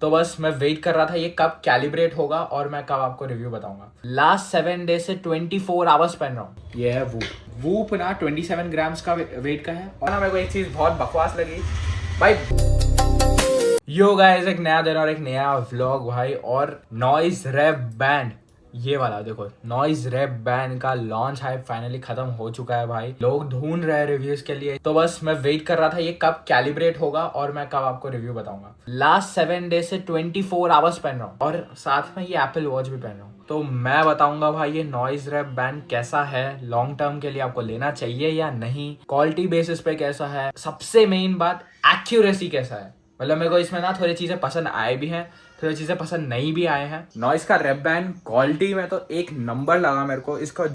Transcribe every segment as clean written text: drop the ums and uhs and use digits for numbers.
तो बस मैं वेट कर रहा था ये कब कैलिब्रेट होगा और मैं कब आपको रिव्यू बताऊंगा। लास्ट 7 डेज से 24 आवर्स पहन रहा हूँ। ये है वूप। वूप ना 27 ग्राम्स का वेट का है। और ना मेरे को एक चीज बहुत बकवास लगी भाई। यो गाइस, एक नया दिन और एक नया व्लॉग भाई। और नॉइज रैप बैंड, ये वाला देखो, नॉइज रैप बैंड का लॉन्च है, फाइनली खत्म हो चुका है भाई। लोग ढूंढ रहे हैं रिव्यूज के लिए। तो बस मैं वेट कर रहा था ये कब कैलिब्रेट होगा और मैं कब आपको रिव्यू बताऊंगा। लास्ट 7 डेज से 24 आवर्स पहन रहा हूँ और साथ में ये एप्पल वॉच भी पहन रहा हूँ। तो मैं बताऊंगा भाई ये नॉइज रैप बैंड कैसा है, लॉन्ग टर्म के लिए आपको लेना चाहिए या नहीं, क्वालिटी बेसिस पे कैसा है, सबसे मेन बात एक्यूरेसी कैसा है। मतलब मेरे को इसमें ना थोड़ी चीजें पसंद आए भी हैं, थोड़ी चीजें पसंद नहीं भी आए हैं। नॉइस का रैप बैंड क्वालिटी में तो एक नंबर लगा मेरे को। इसका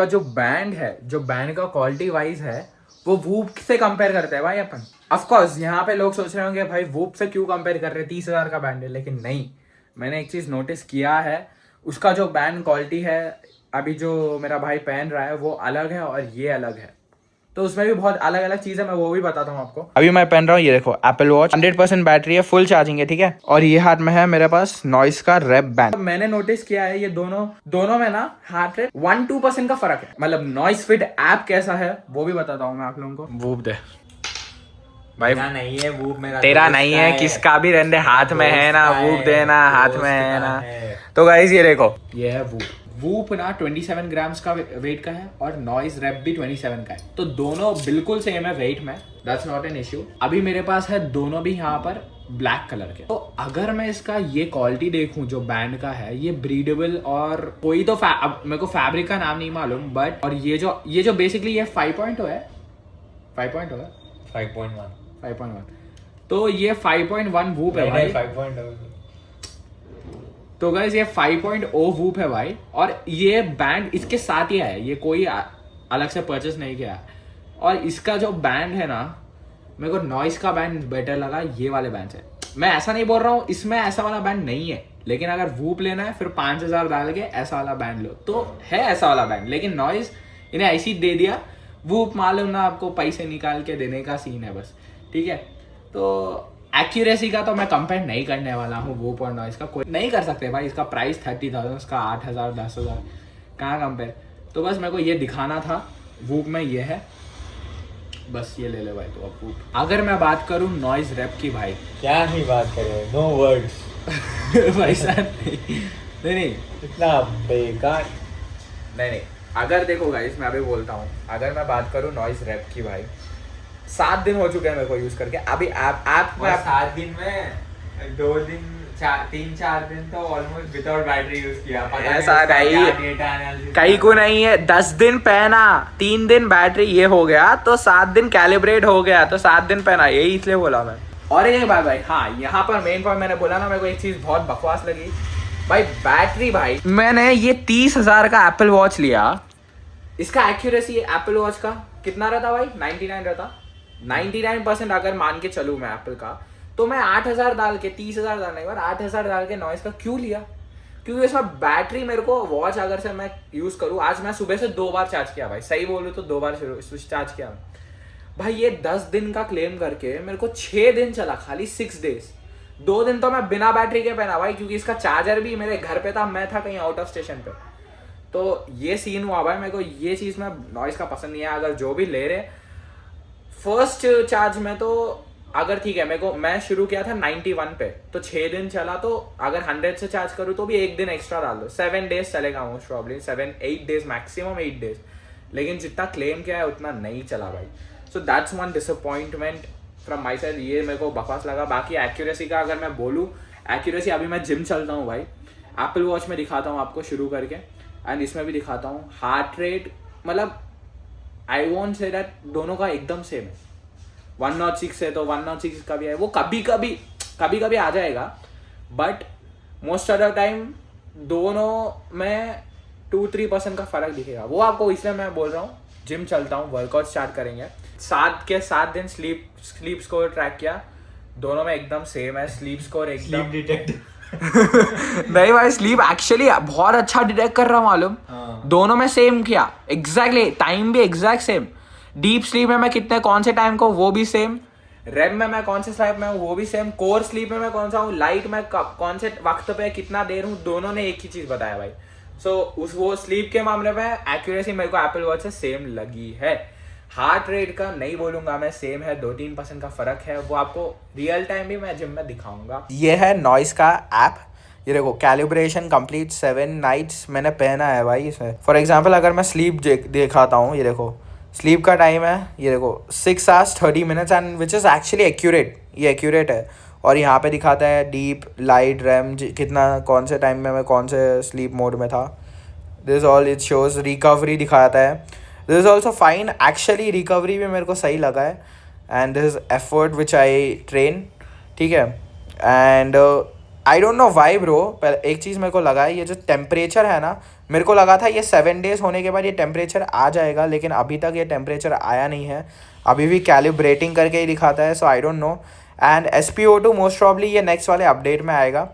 जो बैंड है, जो बैंड का क्वालिटी वाइज है, वो वूप से कंपेयर करते हैं भाई अपन। ऑफ कोर्स यहाँ पे लोग सोच रहे होंगे भाई वूप से क्यों कंपेयर कर रहे हैं, 30,000 का बैंड है। लेकिन नहीं, मैंने एक चीज नोटिस किया है, उसका जो बैंड क्वालिटी है अभी जो मेरा भाई पहन रहा है वो अलग है और ये अलग है। तो उसमें भी बहुत अलग अलग चीज है, मैं वो भी बताता हूँ आपको। अभी मैं पहन रहा हूँ, ये देखो एप्पल वॉच, 100% बैटरी है, फुल चार्जिंग है, ठीक है। और ये हाथ में है मेरे पास नॉइस का रैप बैंड। मैंने नोटिस किया है ये दोनों में ना हार्ट रेट 1-2% का फर्क है। मतलब नॉइस फिट ऐप कैसा है वो भी बताता हूँ मैं आप लोगों को। वूप दे भाई, मेरा नहीं है वूप, मेरा तेरा दोस्त नहीं का है, किसका भी रहने हाथ में है ना, वूप देना हाथ में है ना। तो गाइस ये देखो, ये है वूप। वूप ना 27 ग्राम्स का वेट का है और नॉइज रैप भी 27 का है। तो दोनों बिल्कुल सेम है वेट में, दैट्स नॉट एन इश्यू। अभी मेरे पास है दोनों भी यहाँ पर ब्लैक कलर के। तो अगर मैं इसका ये क्वालिटी देखूं जो बैंड का है, ये ब्रीडेबल और कोई तो अब मेरे को फैब्रिक का नाम नहीं मालूम, बट और ये जो बेसिकली ये 5.0 है, 5.0 है, 5.1। तो ये 5.1 वूप है भाई। 5.0। तो गाइस ये 5.0 वूप है भाई। और ये बैंड इसके साथ ही है, ये कोई अलग से परचेस नहीं किया। और इसका जो बैंड है ना, मेरे को नॉइस का बैंड बेटर लगा ये वाले बैंड से। मैं ऐसा नहीं बोल रहा हूँ इसमें ऐसा वाला बैंड नहीं है, लेकिन अगर वूप लेना है फिर 5,000 डाल के ऐसा वाला बैंड लो, तो है ऐसा वाला बैंड। लेकिन नॉइस इन्हें ऐसी दे दिया, वूप मालूम ना आपको पैसे निकाल के देने का सीन है बस, ठीक है। तो एक्यूरेसी का तो मैं कंपेयर नहीं करने वाला हूँ, वूप और नॉइस का कोई नहीं कर सकते भाई। इसका प्राइस 30,000, उसका 8,000 10,000, कहाँ कंपेयर। तो बस मेरे को ये दिखाना था, वूप में ये है, बस ये ले ले भाई। तो अब वूप, अगर मैं बात करूँ नॉइज रैप की भाई, क्या नहीं बात करे, नो वर्ड्स। भाई साहब नहीं, इतना बेकार। नहीं, अगर देखो गाइस, मैं अभी बोलता हूँ, अगर मैं बात करूँ नॉइज रैप की भाई, 7 दिन हो चुके हैं मेरे को यूज करके। अभी ऐप में 7 दिन में 2 दिन 3-4 दिन तो ऑलमोस्ट विदाउट बैटरी यूज किया। ऐसा कहीं को नहीं है। 10 दिन पहना, 3 दिन बैटरी ये हो गया, तो 7 दिन कैलिब्रेट हो गया, तो 7 दिन पहना, यही इसलिए बोला मैं। और एक बात भाई, हाँ यहाँ पर मेन पॉइंट मैंने बोला ना, मेरे को एक चीज बहुत बकवास लगी भाई, बैटरी भाई। मैंने ये 30,000 का एप्पल वॉच लिया, इसका एक्यूरेसी एप्पल वॉच का कितना रहता भाई, 99 रहता। 99% अगर मान के चलूँ मैं एप्पल का, तो मैं 8,000 डाल के, 30,000 डालने के बाद 8,000 डाल के नॉइस का क्यों लिया? क्योंकि इसमें बैटरी मेरे को वॉच अगर से मैं यूज करूँ, आज मैं सुबह से 2 बार चार्ज किया भाई, सही बोलूँ तो 2 बार स्विच चार्ज किया भाई। ये 10 दिन का क्लेम करके मेरे को 6 दिन चला, खाली 6 डेज। 2 दिन तो मैं बिना बैटरी के पहना भाई, क्योंकि इसका चार्जर भी मेरे घर पे था, मैं था कहीं आउट ऑफ स्टेशन पे। तो ये सीन हुआ भाई, मेरे को ये चीज में नॉइस का पसंद नहीं है। अगर जो भी ले रहे फर्स्ट चार्ज में, तो अगर ठीक है, मैं शुरू किया था 91 पे, तो 6 दिन चला। तो अगर 100 से चार्ज करूँ तो भी 1 दिन एक्स्ट्रा डाल दो, 7 डेज चलेगा most probably, 7-8 days maximum, 8 days. लेकिन जितना क्लेम किया है उतना नहीं चला भाई। So that's one disappointment from my side, ये मेरे को बकवास लगा। बाकी एक्यूरेसी का अगर मैं बोलूँ, एक्यूरेसी अभी मैं जिम चलता हूँ भाई, एप्पल वॉच में दिखाता हूँ आपको शुरू करके, एंड इसमें भी दिखाता हूँ। हार्ट रेट मतलब आई वॉन्ट से दैट दोनों का एकदम सेम है। 106 है तो 106 का भी है, वो कभी कभी आ जाएगा, but most of the time दोनों में 2-3% का फर्क दिखेगा। वो आपको इसलिए मैं बोल रहा हूँ, जिम चलता हूँ, वर्कआउट स्टार्ट करेंगे, 7 दिन स्लीप स्कोर ट्रैक किया, दोनों में एकदम सेम है। स्लीप स्कोर एकदम डिटेक्ट नहीं भाई, स्लीप एक्चुअली बहुत अच्छा डिटेक्ट कर रहा हूँ मालूम। दोनों में सेम किया, एग्जैक्टली टाइम भी एग्जैक्ट सेम। डीप स्लीप में मैं कितने कौन से टाइम को, वो भी सेम। रेम में मैं कौन से स्लीप में हूँ वो भी सेम, कोर स्लीप में मैं कौन सा हूँ, लाइट में कौन से वक्त पे कितना देर हूँ, दोनों ने एक ही चीज बताया भाई। सो उस वो स्लीप के मामले में एक्यूरेसी मेरे को एप्पल वॉच से सेम लगी है। हार्ट रेट का नहीं बोलूंगा मैं, सेम है, 2-3% का फर्क है, वो आपको रियल टाइम भी मैं जिम में दिखाऊंगा। ये है नॉइस का ऐप, ये देखो कैलिब्रेशन कंप्लीट 7 नाइट्स मैंने पहना है भाई इसमें। फॉर एग्जांपल अगर मैं स्लीप दिखाता हूँ, ये देखो स्लीप का टाइम है, ये देखो 6 hours 30 minutes and which is actually accurate, ये एक्यूरेट है। और यहाँ पे दिखाता है डीप, लाइट, रैम, कितना कौन से टाइम में मैं कौन से स्लीप मोड में था। This all it shows, recovery दिखाता है, this is also fine actually, recovery भी मेरे को सही लगा है। And this effort which I train, ठीक है। And I don't know why bro, पर एक चीज़ मेरे को लगा है, ये जो टेम्परेचर है ना, मेरे को लगा था ये 7 days होने के बाद ये टेम्परेचर आ जाएगा, लेकिन अभी तक ये टेम्परेचर आया नहीं है, अभी भी कैलिब्रेटिंग करके ही दिखाता है। So I don't know. And SpO2 most probably ये नेक्स्ट वाले अपडेट में आएगा।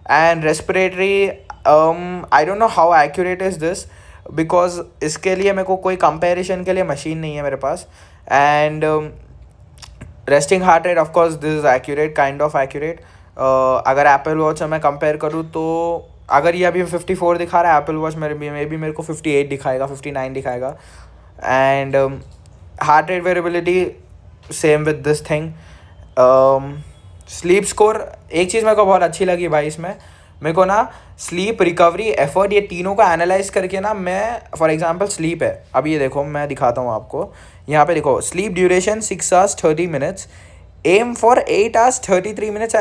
And respiratory, I don't know how accurate is this, because इसके लिए मेरे को कोई कंपेरिजन के लिए मशीन नहीं है मेरे पास। And resting heart rate, of course this is accurate, kind of accurate. अगर एप्पल वॉच से मैं कंपेयर करूँ तो अगर ये अभी 54 दिखा रहा है, एप्पल वॉच मेरे को 58 दिखाएगा, 59 दिखाएगा। And heart rate variability same with this thing. Sleep score, एक चीज़ मेरे को बहुत अच्छी लगी भाई इसमें, मेरे को ना स्लीप, रिकवरी, एफर्ट, ये तीनों को एनालाइज करके ना, मैं फॉर एग्जांपल स्लीप है, अभी ये देखो मैं दिखाता हूँ आपको, यहाँ पे देखो sleep duration 6 hours 30 minutes, aim for 8 hours 33 minutes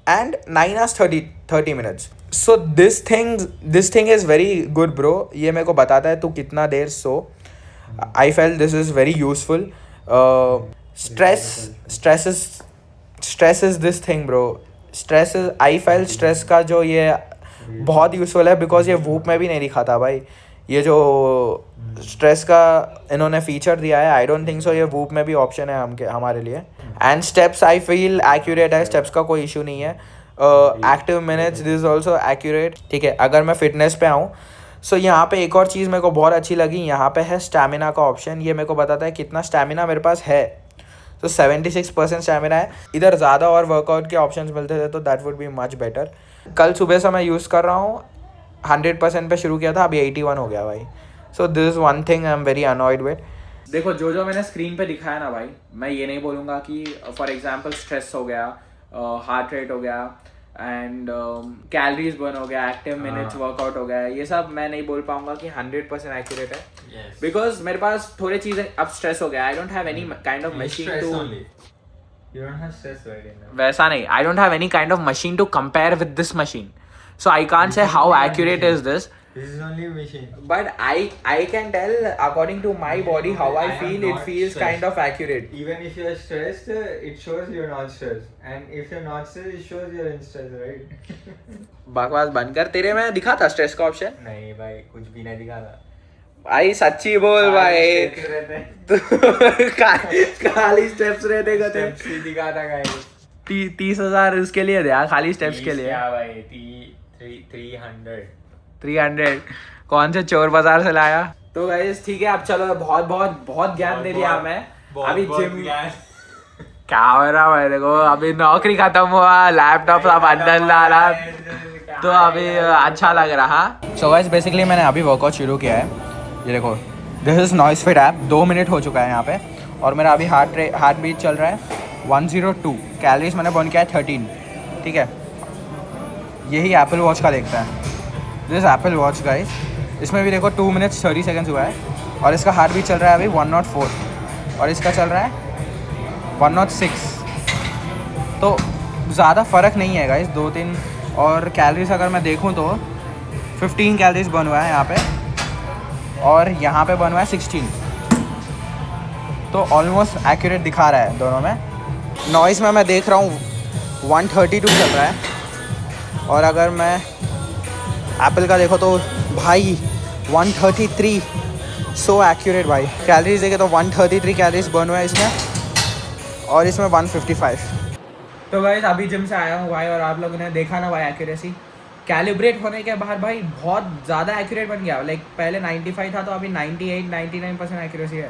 and 9 hours 30 minutes. So this thing is very good bro, ये मेरे को बताता है तू कितना देर सो। I felt this is very useful. Stress is this thing bro. I felt stress का जो ये बहुत यूज़फुल है, बिकॉज ये वूप में भी नहीं दिखाता भाई, ये जो स्ट्रेस का इन्होंने फीचर दिया है, आई डोंट थिंक सो ये वूप में भी ऑप्शन है हमारे लिए। And steps I feel accurate है, स्टेप्स का कोई इशू नहीं है। Active minutes, this is also accurate, ठीक है। अगर मैं फिटनेस पे आऊँ, सो यहाँ पे एक और चीज़ मेरे को बहुत अच्छी लगी, यहाँ पे है स्टैमिना का ऑप्शन, ये मेरे को बताता है कितना स्टैमिना मेरे पास है। तो 76% स्टैमिना है, इधर ज़्यादा और वर्कआउट के ऑप्शंस मिलते थे तो that would be much better. कल सुबह से मैं यूज़ कर रहा हूँ, 100% पे शुरू किया था, अभी 81 हो गया भाई। So this is one thing I am very annoyed with. देखो जो मैंने स्क्रीन पे दिखाया ना भाई, मैं ये नहीं बोलूँगा कि फॉर एग्जांपल स्ट्रेस हो गया, हार्ट रेट हो गया, एंड कैलोरीज बर्न हो गया, एक्टिव मिनट्स वर्कआउट हो गया, ये सब मैं नहीं बोल पाऊंगा कि 100% एक्यूरेट है, बिकॉज मेरे पास थोड़ी चीज़ें, अब स्ट्रेस हो गया, I don't have any kind of machine to, वैसा नहीं, I don't have any kind of machine to compare with this machine, so I can't say how accurate is this. This is only a machine. But I can tell according to my body how I feel, it feels stressed. kind of accurate. Even if you are stressed, it shows you're not stressed. And if you're not stressed, it shows you're in stress, right? बकवास बंद कर, तेरे में दिखा था stress का option? नहीं भाई, कुछ भी नहीं दिखा था भाई, सच्ची बोल भाई, खाली स्टेप्स रहते गए, स्टेप्स ही दिखा था गाइस। 30,000 उसके लिए दिया, खाली स्टेप्स के लिए। क्या भाई, 300 कौन से चोर बाजार से लाया? तो गाइस ठीक है, अब चलो, बहुत ज्ञान दे दिया मैं, अभी जिम क्या हो रहा है, देखो अभी नौकरी खत्म हुआ, लैपटॉप सब अंदर डाला, तो अभी अच्छा लग रहा। सो गाइस बेसिकली मैंने अभी वर्कआउट शुरू किया है, ये देखो this is noise fit app, 2 minute हो चुका है यहाँ पे, और मेरा अभी हार्ट बीट चल रहा है 102, कैलोरीज मैंने बर्न किया है 13, ठीक है। यही एप्पल वॉच का देखता है, दिस एप्पल वॉच गाइस, इसमें भी देखो 2 minutes 30 seconds हुआ है, और इसका हार्ट बीट चल रहा है अभी 104, और इसका चल रहा है 106, तो ज़्यादा फ़र्क नहीं है गाइस, 2-3। और कैलोरीज अगर मैं देखूँ तो 15 कैलोरीज बर्न हुआ है यहाँ पे, और यहाँ पे बर्न हुआ है 16, तो ऑलमोस्ट एक्यूरेट दिखा रहा है दोनों में। नॉइज़ में मैं देख रहा हूँ 132 चल रहा है, और अगर मैं एप्पल का देखो तो भाई 133, सो एक्यूरेट भाई। कैलोरीज देखे तो 133 कैलोरीज बर्न हुआ है इसमें, और इसमें 155। तो गाइस अभी जिम से आया हूँ भाई, और आप लोगों ने देखा ना भाई एक्यूरेसी, कैलिब्रेट होने के बाद भाई बहुत ज़्यादा एक्यूरेट बन गया, लाइक पहले 95 था तो अभी 98-99% एक्यूरेसी है।